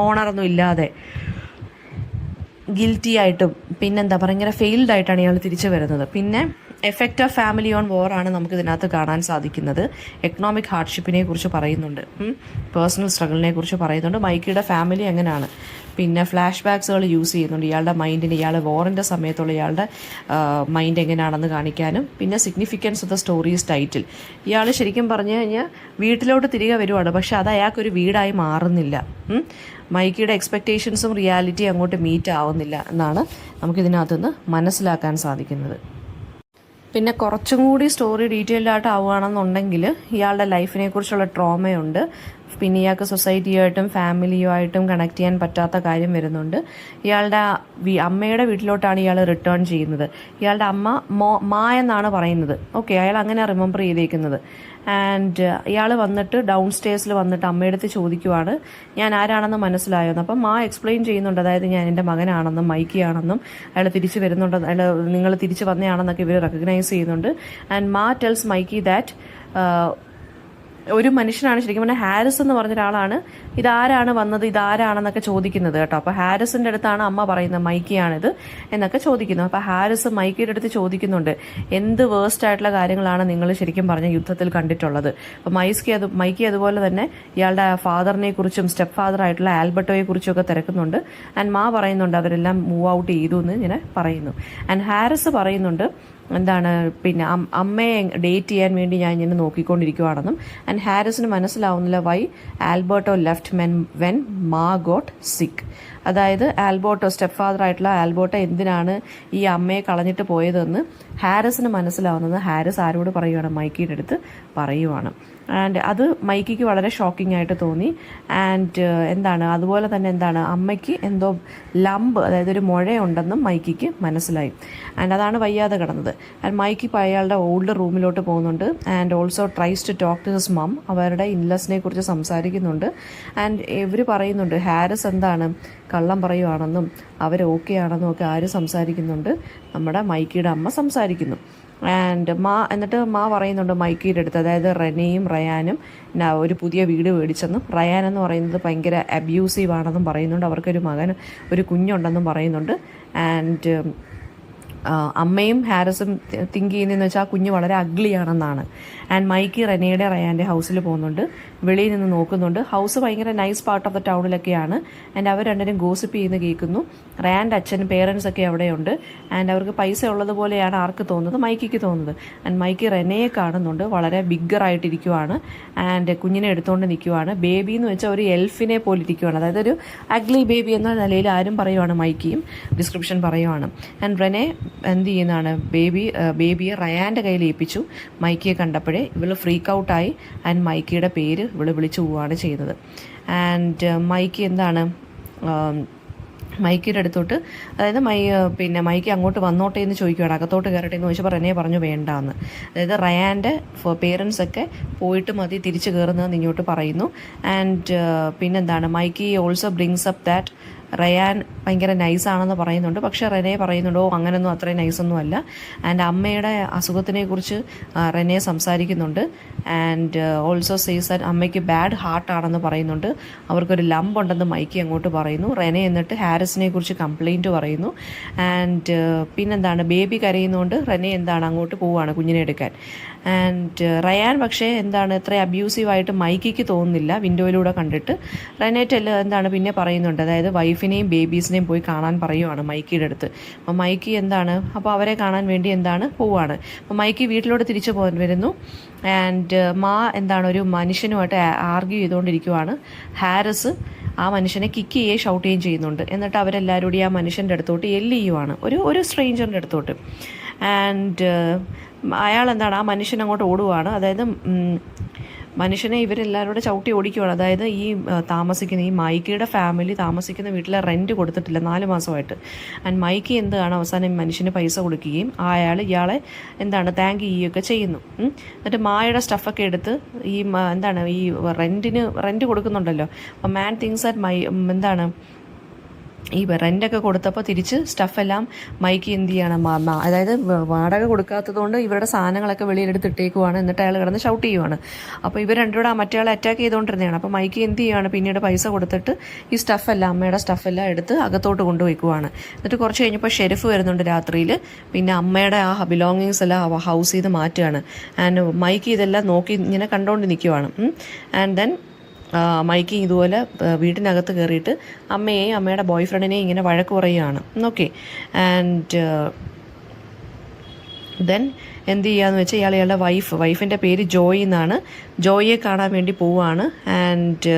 ഓണറൊന്നും ഇല്ലാതെ ഗിൽറ്റി ആയിട്ടും പിന്നെന്താ പറയുക ഇങ്ങനെ ഫെയിൽഡ് ആയിട്ടാണ് ഇയാൾ തിരിച്ചു വരുന്നത്. പിന്നെ effect of family on war ആണ് നമുക്ക് ഇതിനകത്ത് കാണാൻ സാധിക്കുന്നത്. എക്കണോമിക് ഹാർഡ്ഷിപ്പിനെ കുറിച്ച് പറയുന്നുണ്ട്, പേഴ്സണൽ സ്ട്രഗിളിനെ കുറിച്ച് പറയുന്നുണ്ട്, മൈക്കിയുടെ ഫാമിലി എങ്ങനെയാണ്. പിന്നെ ഫ്ലാഷ് ബാക്സുകൾ യൂസ് ചെയ്യുന്നുണ്ട് ഇയാളുടെ മൈൻഡിന്, ഇയാൾ വോറിൻ്റെ സമയത്തുള്ള ഇയാളുടെ മൈൻഡ് എങ്ങനെയാണെന്ന് കാണിക്കാനും. പിന്നെ significance of the stories title, ഇയാൾ ശരിക്കും പറഞ്ഞു കഴിഞ്ഞാൽ വീട്ടിലോട്ട് തിരികെ വരുവാണ്, പക്ഷെ അത് അയാൾക്കൊരു വീടായി മാറുന്നില്ല. മൈക്കിയുടെ എക്സ്പെക്റ്റേഷൻസും റിയാലിറ്റി അങ്ങോട്ട് മീറ്റ് ആവുന്നില്ല എന്നാണ് നമുക്കിതിനകത്തുനിന്ന് മനസ്സിലാക്കാൻ സാധിക്കുന്നത്. പിന്നെ കുറച്ചും കൂടി സ്റ്റോറി ഡീറ്റെയിൽഡ് ആയിട്ട് ആവുകയാണെന്നുണ്ടെങ്കിൽ ഇയാളുടെ ലൈഫിനെ കുറിച്ചുള്ള ട്രോമയുണ്ട്. പിന്നെ ഇയാൾക്ക് സൊസൈറ്റിയുമായിട്ടും ഫാമിലിയുമായിട്ടും കണക്ട് ചെയ്യാൻ പറ്റാത്ത കാര്യം വരുന്നുണ്ട്. ഇയാളുടെ അമ്മയുടെ വീട്ടിലോട്ടാണ് ഇയാൾ റിട്ടേൺ ചെയ്യുന്നത്. ഇയാളുടെ അമ്മ മാ എന്നാണ് പറയുന്നത്. ഓക്കെ, അയാൾ അങ്ങനെ റിമെമ്പർ ചെയ്തേക്കുന്നത്. ആൻഡ് ഇയാൾ വന്നിട്ട് ഡൗൺ സ്റ്റേഴ്സിൽ വന്നിട്ട് അമ്മയുടെ അടുത്ത് ചോദിക്കുവാണ് ഞാൻ ആരാണെന്ന് മനസ്സിലായോന്ന്. അപ്പം മാ എക്സ്പ്ലെയിൻ ചെയ്യുന്നുണ്ട്, അതായത് ഞാൻ എൻ്റെ മകനാണെന്നും മൈക്കിയാണെന്നും അയാൾ തിരിച്ചു വരുന്നുണ്ടെന്ന്, അയാൾ നിങ്ങൾ തിരിച്ചു വന്നതാണെന്നൊക്കെ ഇവർ റെക്കഗ്നൈസ് ചെയ്യുന്നുണ്ട്. ആൻഡ് മാ ടെൽസ് മൈക്കി ദാറ്റ് ഒരു മനുഷ്യനാണ് ശരിക്കും പറഞ്ഞാൽ ഹാരിസ് എന്ന് പറഞ്ഞ ഒരാളാണ് ഇതാരാണ് വന്നത്, ഇതാരാണെന്നൊക്കെ ചോദിക്കുന്നത് കേട്ടോ. അപ്പോൾ ഹാരിസിൻ്റെ അടുത്താണ് അമ്മ പറയുന്നത് മൈക്കിയാണിത് എന്നൊക്കെ ചോദിക്കുന്നു. അപ്പോൾ ഹാരിസ് മൈക്കിയുടെ അടുത്ത് ചോദിക്കുന്നുണ്ട് എന്ത് വേസ്റ്റ് ആയിട്ടുള്ള കാര്യങ്ങളാണ് നിങ്ങൾ ശരിക്കും പറഞ്ഞ യുദ്ധത്തിൽ കണ്ടിട്ടുള്ളത്. അപ്പോൾ മൈക്കി അതുപോലെ തന്നെ ഇയാളുടെ ഫാദറിനെ കുറിച്ചും സ്റ്റെപ്പ് ഫാദർ ആയിട്ടുള്ള ആൽബർട്ടോയെ കുറിച്ചും ഒക്കെ തിരക്കുന്നുണ്ട്. ആൻഡ് മാ പറയുന്നുണ്ട് അവരെല്ലാം മൂവ് ഔട്ട് ചെയ്തു എന്ന് ഇങ്ങനെ പറയുന്നു. ആൻഡ് ഹാരിസ് പറയുന്നുണ്ട് എന്താണ് പിന്നെ അമ്മയെ ഡേറ്റ് ചെയ്യാൻ വേണ്ടി ഞാൻ ഇങ്ങനെ നോക്കിക്കൊണ്ടിരിക്കുവാണെന്നും. ആൻഡ് ഹാരിസിന് മനസ്സിലാവുന്നില്ല വൈ ആൽബർട്ടോ ലെഫ്റ്റ് വെൻ മാ ഗോട്ട് സിക്ക്. അതായത് ആൽബർട്ടോ സ്റ്റെപ്പ് ഫാദർ ആയിട്ടുള്ള ആൽബർട്ടോ എന്തിനാണ് ഈ അമ്മയെ കളഞ്ഞിട്ട് പോയതെന്ന് ഹാരിസിന് മനസ്സിലാവുന്നത്. ഹാരിസ് ആരോട് പറയുവാണ്, മൈക്കിയുടെ അടുത്ത് പറയുവാണ്. ആൻഡ് അത് മൈക്കിക്ക് വളരെ ഷോക്കിംഗ് ആയിട്ട് തോന്നി. ആൻഡ് അതുപോലെ തന്നെ അമ്മയ്ക്ക് എന്തോ ലംബ്, അതായത് ഒരു മുഴയുണ്ടെന്നും മൈക്കിക്ക് മനസ്സിലായി. ആൻഡ് അതാണ് വയ്യാതെ കിടന്നത്. ആൻഡ് മൈക്കി അയാളുടെ ഓൾഡ് റൂമിലോട്ട് പോകുന്നുണ്ട്. And also tries to talk to his mum, അവരുടെ ഇൻലെസിനെ കുറിച്ച് സംസാരിക്കുന്നുണ്ട്. ആൻഡ് ഇവർ പറയുന്നുണ്ട് ഹാരിസ് കള്ളം പറയുവാണെന്നും അവർ ഓക്കെ ആണെന്നും ഒക്കെ ആര് സംസാരിക്കുന്നുണ്ട്, നമ്മുടെ മൈക്കിയുടെ അമ്മ സംസാരിക്കുന്നു. ആൻഡ് എന്നിട്ട് മാ പറയുന്നുണ്ട് മൈക്കിയുടെ അടുത്ത്, അതായത് റെനയും റയാനും ഒരു പുതിയ വീട് മേടിച്ചെന്നും റയാൻ എന്ന് പറയുന്നത് ഭയങ്കര അബ്യൂസീവ് ആണെന്നും പറയുന്നുണ്ട്. അവർക്കൊരു ഒരു കുഞ്ഞുണ്ടെന്നും പറയുന്നുണ്ട്. ആൻഡ് അമ്മയും ഹാരിസും തിങ്ക് ചെയ്യുന്നതെന്ന് വെച്ചാൽ ആ കുഞ്ഞ് വളരെ അഗ്ലിയാണെന്നാണ്. ആൻഡ് മൈക്കി റെനയുടെ റയാൻ്റെ ഹൗസിൽ പോകുന്നുണ്ട്, വെളിയിൽ നിന്ന് നോക്കുന്നുണ്ട്. ഹൗസ് ഭയങ്കര നൈസ് പാർട്ട് ഓഫ് ദ ടൗണിലൊക്കെയാണ്. ആൻഡ് അവർ രണ്ടുപേരും ഗോസിപ്പ് ചെയ്യുന്ന കേൾക്കുന്നു. റയാൻ്റെ അച്ഛനും പേരൻസ് ഒക്കെ അവിടെയുണ്ട്. ആൻഡ് അവർക്ക് പൈസ ഉള്ളതുപോലെയാണ് ആർക്ക് തോന്നുന്നത്, മൈക്കിക്ക് തോന്നുന്നത്. ആൻഡ് മൈക്കി റെനയെ കാണുന്നുണ്ട്, വളരെ ബിഗ്ഗറായിട്ടിരിക്കുവാണ്. ആൻഡ് കുഞ്ഞിനെ എടുത്തുകൊണ്ട് നിൽക്കുവാണ്. ബേബി എന്ന് വെച്ചാൽ ഒരു എൽഫിനെ പോലെ ഇരിക്കുവാണ്, അതായത് ഒരു അഗ്ലി ബേബി എന്ന നിലയിൽ ആരും പറയുവാണ്, മൈക്കിയും ഡിസ്ക്രിപ്ഷൻ പറയുവാണ്. ആൻഡ് റെനെ എന്ത് ചെയ്യുന്നതാണ്, ബേബിയെ റയാൻ്റെ കയ്യിൽ ഏൽപ്പിച്ചു. മൈക്കിയെ കണ്ടപ്പോഴേ ഇവള് ഫ്രീക്ക് ഔട്ടായി. ആൻഡ് മൈക്കിയുടെ പേര് ഇവള് വിളിച്ചു പോവുകയാണ് ചെയ്യുന്നത്. ആൻഡ് മൈക്കി മൈക്കിയുടെ അടുത്തോട്ട്, അതായത് മൈക്കി അങ്ങോട്ട് വന്നോട്ടെ എന്ന് ചോദിക്കുകയാണ്, അകത്തോട്ട് കയറട്ടെ എന്ന് ചോദിച്ചപ്പോൾ റെനെ പറഞ്ഞു വേണ്ടാന്ന്. അതായത് റയാൻ്റെ പേരൻസ് ഒക്കെ പോയിട്ട് മതി തിരിച്ചു കയറുന്നതെന്ന് ഇങ്ങോട്ട് പറയുന്നു. And Mikey also brings up that Ryan ഭയങ്കര നൈസാണെന്ന് പറയുന്നുണ്ട്. പക്ഷേ റെനെ പറയുന്നുണ്ടോ അങ്ങനെയൊന്നും അത്രയും നൈസൊന്നും അല്ല. ആൻഡ് അമ്മയുടെ അസുഖത്തിനെ കുറിച്ച് റെനെ സംസാരിക്കുന്നുണ്ട്. ആൻഡ് ഓൾസോ സേസ് ദാറ്റ് അമ്മയ്ക്ക് ബാഡ് ഹാർട്ടാണെന്ന് പറയുന്നുണ്ട്. അവർക്കൊരു ലംബ് ഉണ്ടെന്ന് മൈക്കി അങ്ങോട്ട് പറയുന്നു. റെനെ എന്നിട്ട് ഹാരിസിനെ കുറിച്ച് കംപ്ലയിൻറ്റ് പറയുന്നു. ആൻഡ് ബേബി കരയുന്നതുകൊണ്ട് റെനെ അങ്ങോട്ട് പോവുകയാണ് കുഞ്ഞിനെ എടുക്കാൻ. ആൻഡ് റയാൻ പക്ഷേ ഇത്ര അബ്യൂസീവായിട്ട് മൈക്കിക്ക് തോന്നുന്നില്ല വിൻഡോയിലൂടെ കണ്ടിട്ട്. റെനേറ്റ് പിന്നെ പറയുന്നുണ്ട്, അതായത് വൈഫിനെയും ബേബീസിനെയും പോയി കാണാൻ പറയുവാണ് മൈക്കിയുടെ അടുത്ത്. അപ്പോൾ മൈക്കി അപ്പോൾ അവരെ കാണാൻ വേണ്ടി പോവുകയാണ്. അപ്പോൾ മൈക്കി വീട്ടിലോട്ട് തിരിച്ചു വരുന്നു. ആൻഡ് മാ ഒരു മനുഷ്യനുമായിട്ട് ആർഗ്യൂ ചെയ്തുകൊണ്ടിരിക്കുവാണ്. ഹാരിസ് ആ മനുഷ്യനെ കിക്ക് ചെയ്യുകയും ഷൗട്ട് ചെയ്യുകയും ചെയ്യുന്നുണ്ട്. എന്നിട്ട് അവരെല്ലാവരും കൂടി ആ മനുഷ്യൻ്റെ അടുത്തോട്ട് എല്ല് ചെയ്യുവാണ്, ഒരു സ്ട്രേഞ്ചറിൻ്റെ അടുത്തോട്ട്. ആൻഡ് അയാൾ ആ മനുഷ്യൻ അങ്ങോട്ട് ഓടുവാണ്. അതായത് മനുഷ്യനെ ഇവരെല്ലാവരും കൂടെ ചവിട്ടി ഓടിക്കുവാണ്. അതായത് ഈ മൈക്കിയുടെ ഫാമിലി താമസിക്കുന്ന വീട്ടിലെ റെൻറ്റ് കൊടുത്തിട്ടില്ല 4 മാസമായിട്ട്. ആൻഡ് മൈക്കി അവസാനം മനുഷ്യന് പൈസ കൊടുക്കുകയും ഇയാളെ താങ്ക് ചെയ്യുകയൊക്കെ ചെയ്യുന്നു. എന്നിട്ട് മായയുടെ സ്റ്റഫൊക്കെ എടുത്ത് ഈ റെൻറ്റ് കൊടുക്കുന്നുണ്ടല്ലോ. അപ്പോൾ മാൻ തിങ്സ് ദാറ്റ് ഈ റെൻ്റൊക്കെ കൊടുത്തപ്പോൾ തിരിച്ച് സ്റ്റഫെല്ലാം മൈക്ക് എന്ത് ചെയ്യണം, അതായത് വാടക കൊടുക്കാത്തതുകൊണ്ട് ഇവരുടെ സാധനങ്ങളൊക്കെ വെളിയിലെടുത്ത് ഇട്ടേക്കുവാണ്. എന്നിട്ട് അയാൾ കിടന്ന് ഷൗട്ട് ചെയ്യുവാണ്. അപ്പോൾ ഇവർ രണ്ടുകൂടെ മറ്റേ അറ്റാക്ക് ചെയ്തുകൊണ്ടിരുന്നതാണ്. അപ്പോൾ മൈക്ക് എന്ത് ചെയ്യുകയാണ്, പിന്നീട് പൈസ കൊടുത്തിട്ട് ഈ സ്റ്റഫെല്ലാം, അമ്മയുടെ സ്റ്റഫെല്ലാം എടുത്ത് അകത്തോട്ട് കൊണ്ടുവയ്ക്കുവാണ്. എന്നിട്ട് കുറച്ച് കഴിഞ്ഞപ്പോൾ ഷെരിഫ് വരുന്നുണ്ട് രാത്രിയിൽ. പിന്നെ അമ്മയുടെ ആ ബിലോങ്ങിങ്സ് എല്ലാം ഹൗസിൽ നിന്ന് മാറ്റുകയാണ്. ആൻഡ് മൈക്ക് ഇതെല്ലാം നോക്കി ഇങ്ങനെ കണ്ടുകൊണ്ട് നിൽക്കുവാണ്. ആൻഡ് ദെൻ മൈക്ക് ഇതുപോലെ വീട്ടിനകത്ത് കയറിയിട്ട് അമ്മയെയും അമ്മയുടെ ബോയ് ഫ്രണ്ടിനെയും ഇങ്ങനെ വഴക്ക് പറയുകയാണ്. ഓക്കെ. ആൻഡ് ദെൻ എന്ത് ചെയ്യാന്ന് വെച്ചാൽ ഇയാളുടെ വൈഫിൻ്റെ പേര് ജോയ് എന്നാണ്. ജോയിയെ കാണാൻ വേണ്ടി പോവുകയാണ്. ആൻഡ്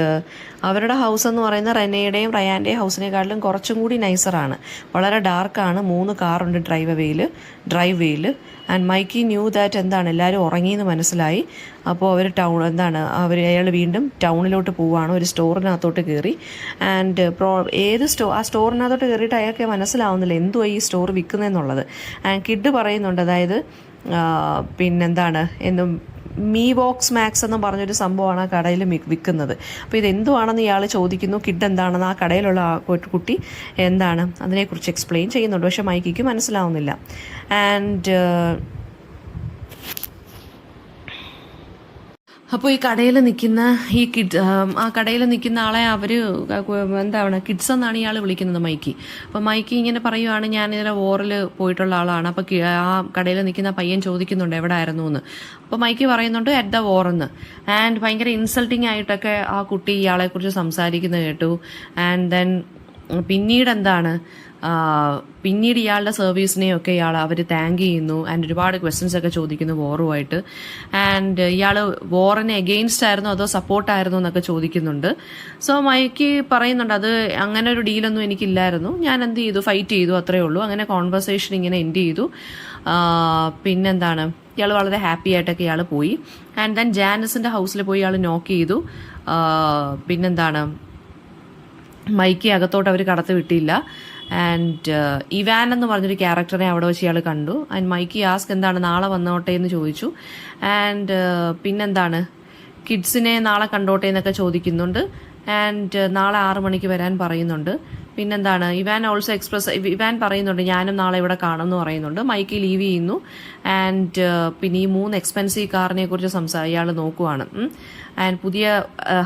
അവരുടെ ഹൗസ് എന്ന് പറയുന്നത് റെനയുടെയും റയാൻ്റെയും ഹൗസിനെക്കാട്ടിലും കുറച്ചും കൂടി നൈസറാണ്. വളരെ ഡാർക്കാണ്. 3 കാറുണ്ട് ഡ്രൈവ് വേയിൽ. ആൻഡ് മൈക്കി ന്യൂ ദാറ്റ് എന്താണ് എല്ലാവരും ഉറങ്ങിയെന്ന് മനസ്സിലായി. അപ്പോൾ അവർ അയാൾ വീണ്ടും ടൗണിലോട്ട് പോവുകയാണ്. ഒരു സ്റ്റോറിനകത്തോട്ട് കയറി. ആൻഡ് ആ സ്റ്റോറിനകത്തോട്ട് കയറിയിട്ട് അയാൾക്ക് മനസ്സിലാവുന്നില്ല എന്തുവാ ഈ സ്റ്റോർ വിൽക്കുന്നതെന്നുള്ളത്. ആൻഡ് കിഡ് പറയുന്നുണ്ട്, അതായത് പിന്നെന്താണ് മീ ബോക്സ് മാക്സ് എന്ന് പറഞ്ഞൊരു സംഭവമാണ് ആ കടയിൽ വിൽക്കുന്നത്. അപ്പോൾ ഇതെന്തുവാണെന്ന് ഇയാൾ ചോദിക്കുന്നു. കിഡ് എന്താണെന്ന് ആ കടയിലുള്ള കുട്ടി എന്താണ് അതിനെക്കുറിച്ച് എക്സ്പ്ലെയിൻ ചെയ്യുന്നുണ്ട്. പക്ഷെ മൈക്കിക്ക് മനസ്സിലാവുന്നില്ല. ആൻഡ് അപ്പോൾ ഈ കടയിൽ നിൽക്കുന്ന ആ കടയിൽ നിൽക്കുന്ന ആളെ അവർ എന്താണ് കിഡ്സ് എന്നാണ് ഇയാൾ വിളിക്കുന്നത് മൈക്കി. അപ്പോൾ മൈക്കി ഇങ്ങനെ പറയുവാണ്, ഞാൻ ഇതിലെ വോറിൽ പോയിട്ടുള്ള ആളാണ്. അപ്പോൾ ആ കടയിൽ നിൽക്കുന്ന പയ്യൻ ചോദിക്കുന്നുണ്ട് എവിടെ ആയിരുന്നു എന്ന്. അപ്പോൾ മൈക്കി പറയുന്നുണ്ട് അറ്റ് ദ വോർ എന്ന്. ആൻഡ് ഭയങ്കര ഇൻസൾട്ടിങ് ആയിട്ടൊക്കെ ആ കുട്ടി ഇയാളെക്കുറിച്ച് സംസാരിക്കുന്നത് കേട്ടു. ആൻഡ് ദെൻ പിന്നീട് ഇയാളുടെ സർവീസിനെയൊക്കെ അവർ താങ്ക് ചെയ്യുന്നു. ആൻഡ് ഒരുപാട് ക്വസ്റ്റ്യൻസ് ഒക്കെ ചോദിക്കുന്നു വോറുമായിട്ട്. ആൻഡ് ഇയാൾ വോറിന് എഗെയിൻസ്റ്റ് ആയിരുന്നോ അതോ സപ്പോർട്ടായിരുന്നോ എന്നൊക്കെ ചോദിക്കുന്നുണ്ട്. സോ മൈക്ക് പറയുന്നുണ്ട്, അത് അങ്ങനെ ഒരു ഡീലൊന്നും എനിക്കില്ലായിരുന്നു, ഞാൻ എന്ത് ചെയ്തു, ഫൈറ്റ് ചെയ്തു, അത്രയേ ഉള്ളൂ. അങ്ങനെ കോൺവെർസേഷൻ ഇങ്ങനെ എൻഡ് ചെയ്തു. പിന്നെന്താണ് ഇയാൾ വളരെ ഹാപ്പി ആയിട്ടൊക്കെ ഇയാൾ പോയി. ആൻഡ് ദെൻ ജാനിസിൻ്റെ ഹൗസിൽ പോയി ഇയാൾ നോക്ക് ചെയ്തു. പിന്നെന്താണ് മൈക്ക് അകത്തോട്ട് അവർ കടത്തി വിട്ടില്ല. ആൻഡ് ഇവാൻ എന്ന് പറഞ്ഞൊരു ക്യാരക്ടറിനെ അവിടെ വെച്ച് ഇയാൾ കണ്ടു. ആൻഡ് മൈക്കി ആസ്ക് എന്താണ് നാളെ വന്നോട്ടെ എന്ന് ചോദിച്ചു. ആൻഡ് പിന്നെന്താണ് കിഡ്സിനെ നാളെ കണ്ടോട്ടെ എന്നൊക്കെ ചോദിക്കുന്നുണ്ട്. ആൻഡ് നാളെ 6 മണിക്ക് വരാൻ പറയുന്നുണ്ട്. പിന്നെന്താണ് ഇവാൻ പറയുന്നുണ്ട് ഞാനും നാളെ ഇവിടെ കാണുമെന്ന് പറയുന്നുണ്ട്. മൈക്കി ലീവ് ചെയ്യുന്നു. ആൻഡ് പിന്നെ ഈ 3 എക്സ്പെൻസീവ് കാറിനെ കുറിച്ച് ഇയാൾ നോക്കുവാണ്. ആൻഡ് പുതിയ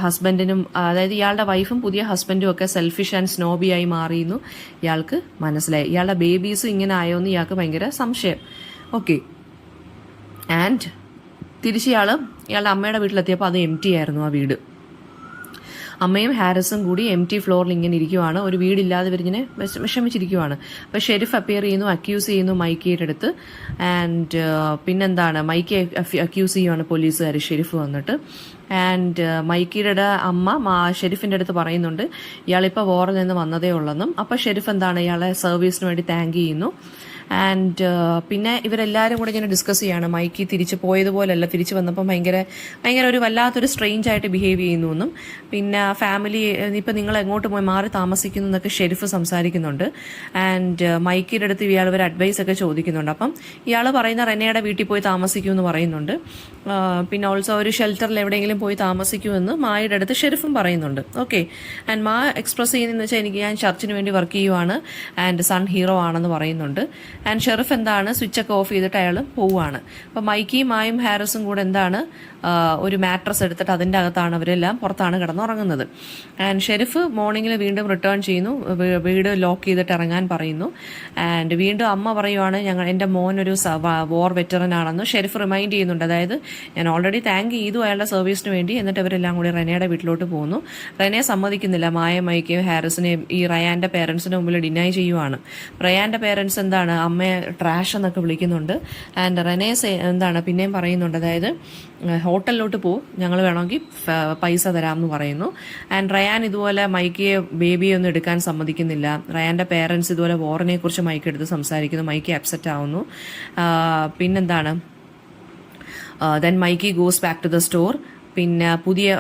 ഹസ്ബൻഡിനും, അതായത് ഇയാളുടെ വൈഫും പുതിയ ഹസ്ബൻഡും ഒക്കെ സെൽഫിഷ് ആൻഡ് സ്നോബിയായി മാറിയെന്നു ഇയാൾക്ക് മനസ്സിലായി. ഇയാളുടെ ബേബീസും ഇങ്ങനെ ആയോന്ന് ഇയാൾക്ക് ഭയങ്കര സംശയം. ഓക്കെ. ആൻഡ് തിരിച്ച് ഇയാളുടെ അമ്മയുടെ വീട്ടിലെത്തിയപ്പോൾ അത് എംപ്റ്റി ആയിരുന്നു ആ വീട്. അമ്മയും ഹാരിസും കൂടി എംപ്റ്റി ഫ്ലോറിൽ ഇങ്ങനെ ഇരിക്കുവാണ്. ഒരു വീടില്ലാതെ ഇവരിങ്ങനെ വിഷമിച്ചിരിക്കുവാണ്. അപ്പോൾ ഷെരിഫ് അപ്പിയർ ചെയ്യുന്നു, അക്യൂസ് ചെയ്യുന്നു മൈക്കിയുടെ അടുത്ത്. ആൻഡ് പിന്നെന്താണ് മൈക്കി അക്യൂസ് ചെയ്യുവാണ് പോലീസുകാർ, ഷെരിഫ് വന്നിട്ട്. ആൻഡ് മൈക്കിയുടെ അമ്മ ഷെരിഫിൻ്റെ അടുത്ത് പറയുന്നുണ്ട് ഇയാളിപ്പോൾ വോറിൽ നിന്ന് വന്നതേ ഉള്ളെന്നും. അപ്പോൾ ഷെരിഫ് എന്താണ് ഇയാളെ സർവീസിന് വേണ്ടി താങ്ക് ചെയ്യുന്നു. ആൻഡ് പിന്നെ ഇവരെല്ലാവരും കൂടെ ഇങ്ങനെ ഡിസ്കസ് ചെയ്യാണ്, മൈക്കി തിരിച്ച് പോയതുപോലല്ല, തിരിച്ച് വന്നപ്പം ഭയങ്കര ഒരു വല്ലാത്തൊരു സ്ട്രെയിഞ്ച് ആയിട്ട് ബിഹേവ് ചെയ്യുന്നു എന്നും. പിന്നെ ഫാമിലി ഇപ്പം നിങ്ങൾ എങ്ങോട്ട് പോയി മാറി താമസിക്കുന്നു എന്നൊക്കെ ഷെരിഫ് സംസാരിക്കുന്നുണ്ട്. ആൻഡ് മൈക്കിയുടെ അടുത്ത് ഇയാൾ ഒരു അഡ്വൈസ് ഒക്കെ ചോദിക്കുന്നുണ്ട്. അപ്പം ഇയാൾ പറയുന്ന റെനയുടെ വീട്ടിൽ പോയി താമസിക്കുമെന്ന് പറയുന്നുണ്ട്. പിന്നെ ഓൾസോ ഒരു ഷെൽട്ടറിൽ എവിടെയെങ്കിലും പോയി താമസിക്കുമെന്ന് മായുടെ അടുത്ത് ഷെരിഫും പറയുന്നുണ്ട്. ഓക്കെ. ആൻഡ് മാ എക്സ്പ്രസ് ചെയ്യുന്നതെന്ന് വെച്ചാൽ ഞാൻ ചർച്ചിന് വേണ്ടി വർക്ക് ചെയ്യുവാണ് ആൻഡ് സൺ ഹീറോ ആണെന്ന് പറയുന്നുണ്ട്. ആൻഡ് ഷെറിഫ് എന്താണ് സ്വിച്ചൊക്കെ ഓഫ് ചെയ്തിട്ട് അയാൾ പോവുകയാണ്. അപ്പോൾ മൈക്കിയും മായും ഹാരിസും കൂടെ എന്താണ് ഒരു മാട്രസ് എടുത്തിട്ട് അതിൻ്റെ അകത്താണ് അവരെല്ലാം പുറത്താണ് കിടന്നുറങ്ങുന്നത്. ആൻഡ് ഷെരിഫ് മോർണിംഗിൽ വീണ്ടും റിട്ടേൺ ചെയ്യുന്നു, വീട് ലോക്ക് ചെയ്തിട്ട് ഇറങ്ങാൻ പറയുന്നു. ആൻഡ് വീണ്ടും അമ്മ പറയുവാണ് എൻ്റെ മോനൊരു വോർ വെറ്ററൻ ആണെന്ന് ഷെരിഫ് റിമൈൻഡ് ചെയ്യുന്നുണ്ട്. അതായത് ഞാൻ ഓൾറെഡി താങ്ക് ചെയ്തു അയാളുടെ സർവീസിന് വേണ്ടി. എന്നിട്ട് അവരെല്ലാം കൂടി റെനയുടെ വീട്ടിലോട്ട് പോകുന്നു. റെനെ സമ്മതിക്കുന്നില്ല. മൈക്കയും ഹാരിസിനെയും ഈ റയാൻ്റെ പേരൻസിന് മുമ്പിൽ ഡിനൈ ചെയ്യുവാണ്. റയാൻ്റെ പേരൻസ് എന്താണ് അമ്മയെ ട്രാഷ് എന്നൊക്കെ വിളിക്കുന്നുണ്ട്. ആൻഡ് റെനെ എന്താണ് പിന്നെയും പറയുന്നുണ്ട്, അതായത് ഹോട്ടലിലോട്ട് പോകും, ഞങ്ങൾ വേണമെങ്കിൽ പൈസ തരാമെന്ന് പറയുന്നു. ആൻഡ് റയാൻ ഇതുപോലെ മൈക്കിയെ ബേബിയെ ഒന്നും എടുക്കാൻ സമ്മതിക്കുന്നില്ല. റയാൻ്റെ പേരൻസ് ഇതുപോലെ വോറിനെ കുറിച്ച് മൈക്ക് എടുത്ത് സംസാരിക്കുന്നു. മൈക്കി അപ്സെറ്റ് ആവുന്നു. പിന്നെന്താണ് then Mikey goes back to the store. പിന്നെ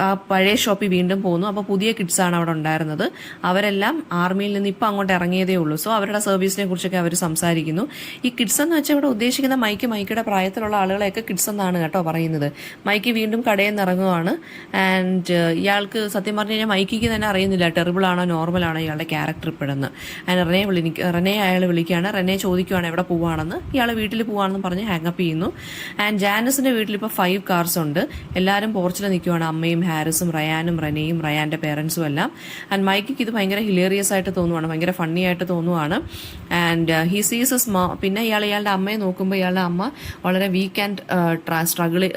ആ പഴയ ഷോപ്പിൽ വീണ്ടും പോകുന്നു. അപ്പോൾ പുതിയ കിഡ്സാണ് അവിടെ ഉണ്ടായിരുന്നത്. അവരെല്ലാം ആർമിയിൽ നിന്ന് ഇപ്പം അങ്ങോട്ട് ഇറങ്ങിയതേ ഉള്ളൂ. സോ അവരുടെ സർവീസിനെ കുറിച്ചൊക്കെ അവർ സംസാരിക്കുന്നു. ഈ കിഡ്സ് എന്ന് വെച്ചാൽ ഇവിടെ ഉദ്ദേശിക്കുന്ന മൈക്കിയുടെ പ്രായത്തിലുള്ള ആളുകളെയൊക്കെ കിഡ്സ് എന്നാണ് കേട്ടോ പറയുന്നത്. മൈക്കി വീണ്ടും കടയിൽ നിന്ന് ഇറങ്ങുവാണ്. ആൻഡ് ഇയാൾക്ക് സത്യം പറഞ്ഞു കഴിഞ്ഞാൽ മൈക്കിക്ക് തന്നെ അറിയുന്നില്ല ടെറിബിൾ ആണോ നോർമൽ ആണോ ഇയാളുടെ ക്യാരക്ടർ ഇപ്പോഴെന്ന്. ആൻഡ് റെനെ അയാൾ വിളിക്കുകയാണ്. റെനെ ചോദിക്കുവാണ് എവിടെ പോവാണെന്ന്. ഇയാൾ വീട്ടിൽ പോവാണെന്ന് പറഞ്ഞ് ഹാങ്ങപ്പ് ചെയ്യുന്നു. ആൻഡ് ജാനിസിന്റെ വീട്ടിൽ ഇപ്പോൾ 5 കാർസ് ഉണ്ട്. എല്ലാവരും പോർച്ചിൽ നിൽക്കുവാണ്. അമ്മയും ഹാരിസും റയാനും റെനയും റയാന്റെ പേരൻസും എല്ലാം. ആൻഡ് മൈക്കിക്ക് ഇത് ഭയങ്കര ഹിലേറിയസ് ആയിട്ട് തോന്നുവാണ്, ഭയങ്കര ഫണ്ണി ആയിട്ട് തോന്നുവാണ്. ആൻഡ് ഹി സീസ് പിന്നെ ഇയാളുടെ അമ്മയെ നോക്കുമ്പോൾ ഇയാളുടെ അമ്മ വളരെ വീക്ക് ആൻഡ്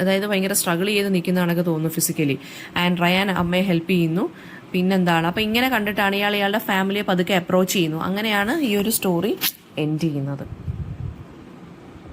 അതായത് ഭയങ്കര സ്ട്രഗിൾ ചെയ്ത് നിൽക്കുന്നതാണൊക്കെ തോന്നുന്നു ഫിസിക്കലി. ആൻഡ് റയാൻ അമ്മയെ ഹെൽപ്പ് ചെയ്യുന്നു. പിന്നെന്താണ്, അപ്പം ഇങ്ങനെ കണ്ടിട്ടാണ് ഇയാളുടെ ഫാമിലിയെ പതുക്കെ അപ്രോച്ച് ചെയ്യുന്നു. അങ്ങനെയാണ് ഈ ഒരു സ്റ്റോറി എൻഡ് ചെയ്യുന്നത്.